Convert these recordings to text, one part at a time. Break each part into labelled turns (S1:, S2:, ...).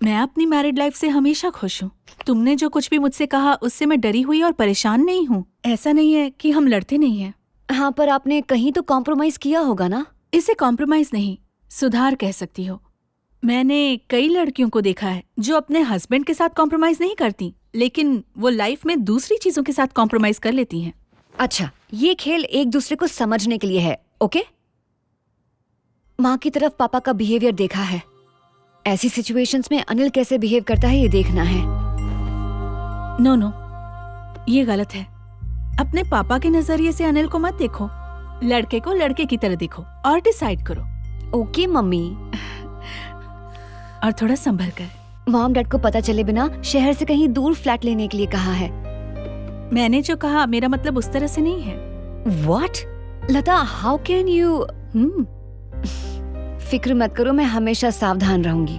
S1: मैं अपनी married life से हमेशा खुश हूँ। तुमने जो कुछ भी मुझसे कहा उससे मैं डरी हुई और परेशान नहीं हूँ। ऐसा नहीं है कि हम लड़ते नहीं हैं।
S2: हाँ, पर आपने कहीं तो कॉम्प्रोमाइज किया होगा ना?
S1: इसे कॉम्प्रोमाइज नहीं, सुधार कह सकती हो। मैंने कई लड़कियों को देखा है जो अपने हस्बैंड के साथ कॉम्प्रोमाइज नहीं करती, लेकिन वो लाइफ में दूसरी चीजों के साथ कॉम्प्रोमाइज कर लेती हैं।
S2: अच्छा, ये खेल एक दूसरे को समझने के लिए है, ओके? माँ की तरफ पापा का बिहेवियर देखा है। ऐसी सिचुएशंस में अनिल कैसे बिहेव करता है ये देखना है।
S1: नो नो, ये गलत है। अपने पापा के नजरिए से अनिल को मत देखो, लड़के को लड़के की तरह देखो और डिसाइड करो।
S2: Okay mummy.
S1: और थोड़ा संभल कर।
S2: मॉम डैड को पता चले बिना शहर से कहीं दूर फ्लैट लेने के लिए कहा है।
S1: मैंने जो कहा मेरा मतलब उस तरह से नहीं है।
S2: What? Lata, how can you? फिक्र मत करो, मैं हमेशा सावधान रहूंगी।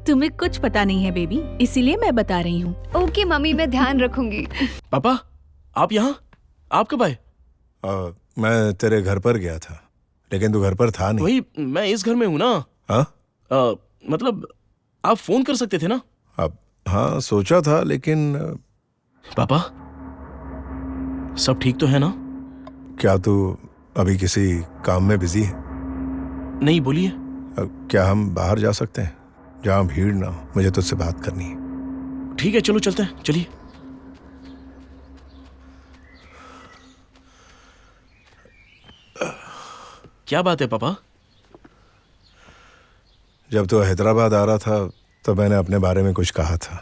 S1: तुम्हें कुछ पता नहीं है बेबी, इसीलिए मैं बता रही हूँ।
S2: ओके मम्मी, मैं ध्यान रखूंगी।
S3: पापा, आप यहाँ? आप कब आए?
S4: मैं तेरे घर पर गया था, लेकिन तू घर पर था नहीं।
S3: वही, मैं इस घर में हूँ ना।
S4: हाँ?
S3: मतलब आप फोन कर सकते थे ना?
S4: अब हाँ, सोचा था, लेकिन
S3: पापा, सब ठीक तो है ना?
S4: क्या तू अभी किसी काम में बिजी है?
S3: नहीं, बोलिए।
S4: क्या हम बाहर जा सकते हैं जहाँ भीड़ ना हो? मुझे तुझसे बात करनी है।
S3: ठीक है, चलो चलते हैं, चलिए। क्या बात है पापा?
S4: जब तू हैदराबाद आ रहा था तो मैंने अपने बारे में कुछ कहा था।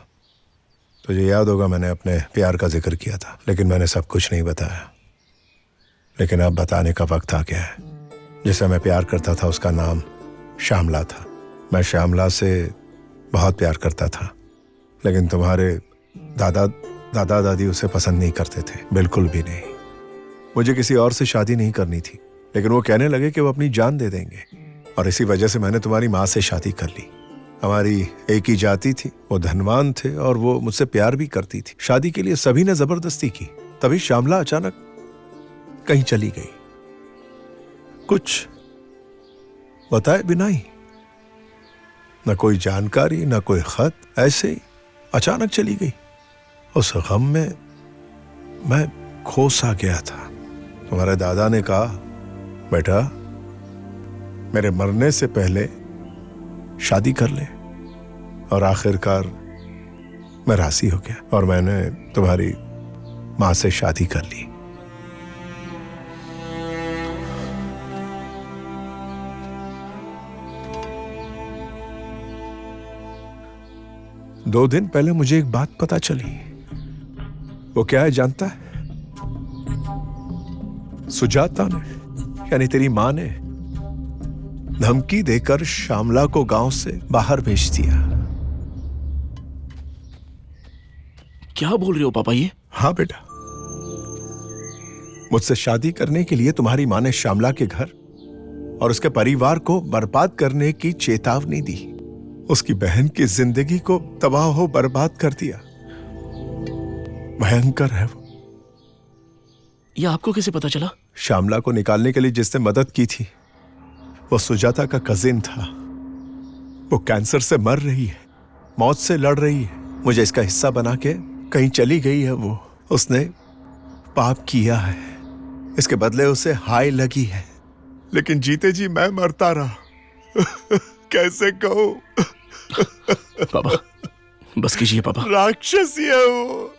S4: तुझे याद होगा, मैंने अपने प्यार का जिक्र किया था, लेकिन मैंने सब कुछ नहीं बताया। लेकिन अब बताने का वक्त आ गया है। जिसे मैं प्यार करता था उसका नाम श्यामला था। मैं श्यामला से बहुत प्यार करता था, लेकिन तुम्हारे दादा दादी उसे पसंद नहीं करते थे, बिल्कुल भी नहीं। मुझे किसी और से शादी नहीं करनी थी, लेकिन वो कहने लगे कि वो अपनी जान दे देंगे, और इसी वजह से मैंने तुम्हारी माँ से शादी कर ली। हमारी एक ही जाति थी, वो धनवान थे और वो मुझसे प्यार भी करती थी। शादी के लिए सभी ने जबरदस्ती की। तभी श्यामला अचानक कहीं चली गई, कुछ बताए बिना ही। न कोई जानकारी, न कोई खत, ऐसे ही अचानक चली गई। उस गम में मैं खो सा गया था। तुम्हारे दादा ने कहा, बेटा मेरे मरने से पहले शादी कर ले, और आखिरकार मैं राजी हो गया और मैंने तुम्हारी माँ से शादी कर ली। दो दिन पहले मुझे एक बात पता चली। वो क्या है जानता है? सुजाता ने, यानी तेरी माँ ने, धमकी देकर श्यामला को गांव से बाहर भेज दिया।
S3: क्या बोल रहे हो पापा ये?
S4: हाँ बेटा, मुझसे शादी करने के लिए तुम्हारी माँ ने श्यामला के घर और उसके परिवार को बर्बाद करने की चेतावनी दी। उसकी बहन की जिंदगी को तबाह हो बर्बाद कर दिया। भयंकर है वो।
S3: ये आपको कैसे पता चला?
S4: श्यामला को निकालने के लिए जिसने मदद की थी वो सुजाता का कजिन था। वो कैंसर से मर रही है, मौत से लड़ रही है। मुझे इसका हिस्सा बना के कहीं चली गई है वो। उसने पाप किया है, इसके बदले उसे हाय लगी है, लेकिन जीते जी मैं मरता रहा। कैसे कहूं?
S3: पापा बस कीजिए पापा।
S4: राक्षसी है वो,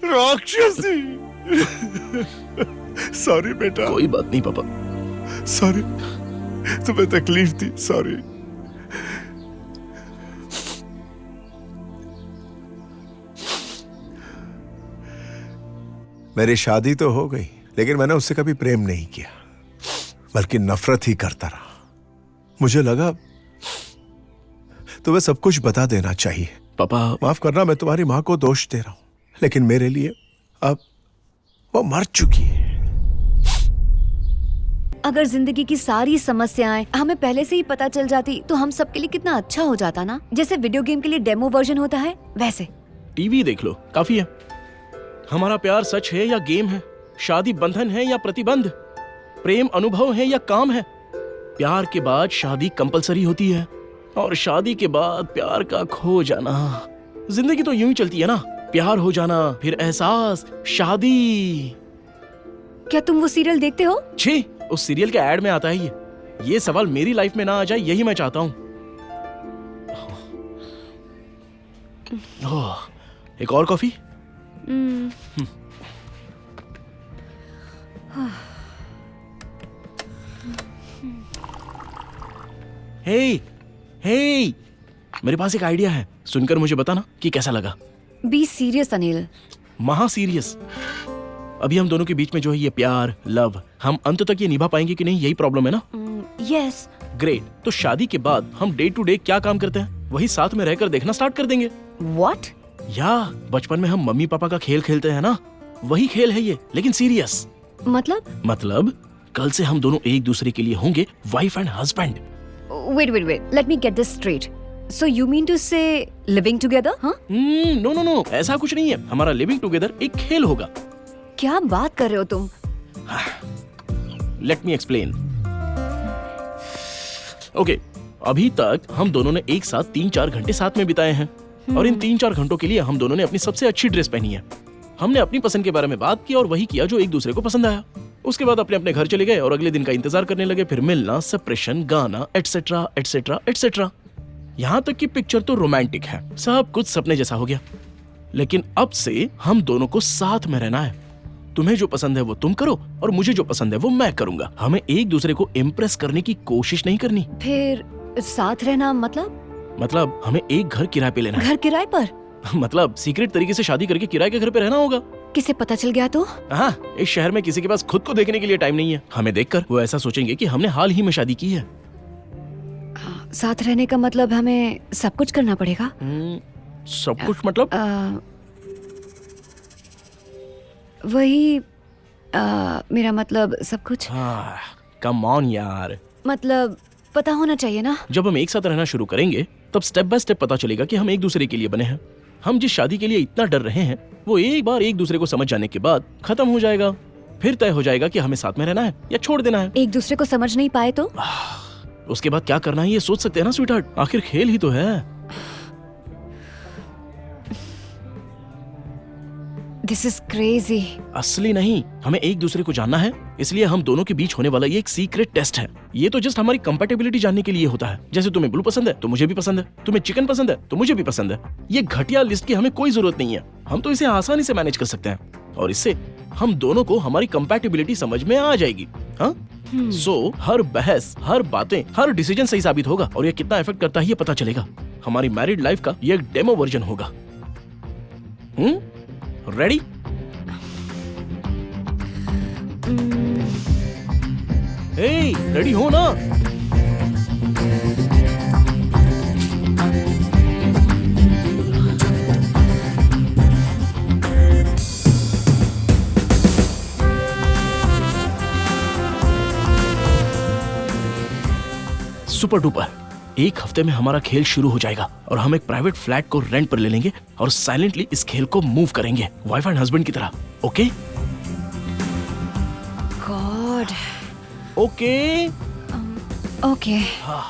S4: राक्षसी। सॉरी बेटा।
S3: कोई बात नहीं पापा।
S4: सॉरी, तुम्हें तकलीफ दी, सॉरी। मेरी शादी तो हो गई, लेकिन मैंने उससे कभी प्रेम नहीं किया, बल्कि नफरत ही करता रहा। मुझे लगा तुम्हें सब कुछ बता देना चाहिए।
S3: पापा
S4: माफ करना, मैं तुम्हारी मां को दोष दे रहा हूं, लेकिन मेरे लिए अब वो मर चुकी है।
S2: अगर जिंदगी की सारी समस्याएं हमें पहले से ही पता चल जाती तो हम सबके लिए कितना अच्छा हो जाता ना। जैसे वीडियो गेम के लिए डेमो वर्जन होता है, वैसे।
S3: टीवी देख लो, काफी है। हमारा प्यार सच है या गेम है? शादी बंधन है या प्रतिबंध? प्रेम अनुभव है या काम है? प्यार के बाद शादी कंपलसरी होती है, और शादी के बाद प्यार का खो जाना। जिंदगी तो यूं ही चलती है ना, प्यार हो जाना, फिर एहसास, शादी।
S2: क्या तुम वो सीरियल देखते हो?
S3: छी, उस सीरियल के ऐड में आता है ये सवाल मेरी लाइफ में ना आ जाए, यही मैं चाहता हूँ। एक और कॉफी? हे मेरे पास एक आइडिया है, सुनकर मुझे बताना कि कैसा लगा।
S2: Be serious Anil.
S3: महा सीरियस। अभी हम दोनों के बीच में जो है ये प्यार, लव, हम अंत तक ये निभा पाएंगे कि नहीं, यही प्रॉब्लम है ना?
S2: यस।
S3: ग्रेट। तो शादी के बाद हम डे टू डे क्या काम करते हैं वही साथ में रहकर देखना स्टार्ट कर देंगे।
S2: व्हाट?
S3: या बचपन में हम मम्मी पापा का खेल खेलते हैं ना, वही खेल है ये, लेकिन सीरियस। मतलब कल से हम दोनों एक दूसरे के लिए होंगे wife and husband.
S2: Wait, let me get this straight. So you mean to say living together, huh?
S3: No, ऐसा कुछ नहीं है। हमारा लिविंग टुगेदर एक खेल होगा।
S2: क्या बात कर रहे हो तुम?
S3: Let me explain. ओके, अभी तक हम दोनों ने एक साथ 3-4 घंटे साथ में बिताए हैं, और इन 3-4 घंटों के लिए हम दोनों ने अपनी सबसे अच्छी ड्रेस पहनी है। हमने अपनी पसंद के बारे में बात की और वही किया जो एक दूसरे को पसंद आया। उसके बाद अपने अपने घर चले गए और अगले दिन का इंतजार करने लगे, फिर मिलना, सेपरेशन, गाना, एटसेट्रा एटसेट्रा एटसेट्रा। यहाँ तक कि पिक्चर तो रोमांटिक है, सब कुछ सपने जैसा हो गया। लेकिन अब से हम दोनों को साथ में रहना है। तुम्हें जो पसंद है वो तुम करो और मुझे जो पसंद है वो मैं करूंगा। हमें एक दूसरे को इम्प्रेस करने की कोशिश नहीं करनी।
S2: फिर साथ रहना
S3: मतलब हमें एक घर किराए पे लेना है।
S2: घर किराए पर?
S3: मतलब सीक्रेट तरीके से शादी करके किराए के घर पे रहना होगा।
S2: किसे पता चल गया तो?
S3: हाँ, इस शहर में किसी के पास खुद को देखने के लिए टाइम नहीं है। हमें देखकर वो ऐसा सोचेंगे कि हमने हाल ही में शादी की है।
S2: साथ रहने का मतलब हमें सब कुछ करना पड़ेगा?
S3: सब कुछ मतलब?
S2: वही मेरा मतलब सब कुछ।
S3: कम ऑन यार,
S2: मतलब पता होना चाहिए ना।
S3: जब हम एक साथ रहना शुरू करेंगे तब स्टेप बाय स्टेप पता चलेगा कि हम एक दूसरे के लिए बने हैं। हम जिस शादी के लिए इतना डर रहे हैं वो एक बार एक दूसरे को समझ जाने के बाद खत्म हो जाएगा। फिर तय हो जाएगा कि हमें साथ में रहना है या छोड़ देना है।
S2: एक दूसरे को समझ नहीं पाए तो?
S3: उसके बाद क्या करना है ये सोच सकते हैं ना स्वीटहार्ट, आखिर खेल ही तो है।
S2: This is crazy.
S3: असली नहीं, हमें एक दूसरे को जानना है, इसलिए हम दोनों के बीच होने वाला ये एक सीक्रेट टेस्ट है। ये तो जस्ट हमारी कंपैटिबिलिटी जानने के लिए होता है। जैसे तुम्हें ब्लू पसंद है तो मुझे भी पसंद है, तुम्हें चिकन पसंद है तो मुझे भी पसंद है। ये घटिया लिस्ट की हमें कोई जरूरत नहीं है, हम तो इसे आसानी से मैनेज कर सकते हैं और इससे हम दोनों को हमारी कंपैटिबिलिटी समझ में आ जाएगी। हाँ? सो हर बहस, हर बातें, हर डिसीजन सही साबित होगा और ये कितना इफेक्ट करता है ये पता चलेगा। हमारी मैरिड लाइफ का ये एक डेमो वर्जन होगा। रेडी? रेडी हो ना? सुपर डुपर, एक हफ्ते में हमारा खेल शुरू हो जाएगा और हम एक प्राइवेट फ्लैट को रेंट पर ले लेंगे और साइलेंटली इस खेल को मूव करेंगे वाइफ एंड हस्बैंड की तरह। ओके?
S2: गॉड।
S3: ओके?
S2: ओके।
S3: हाँ।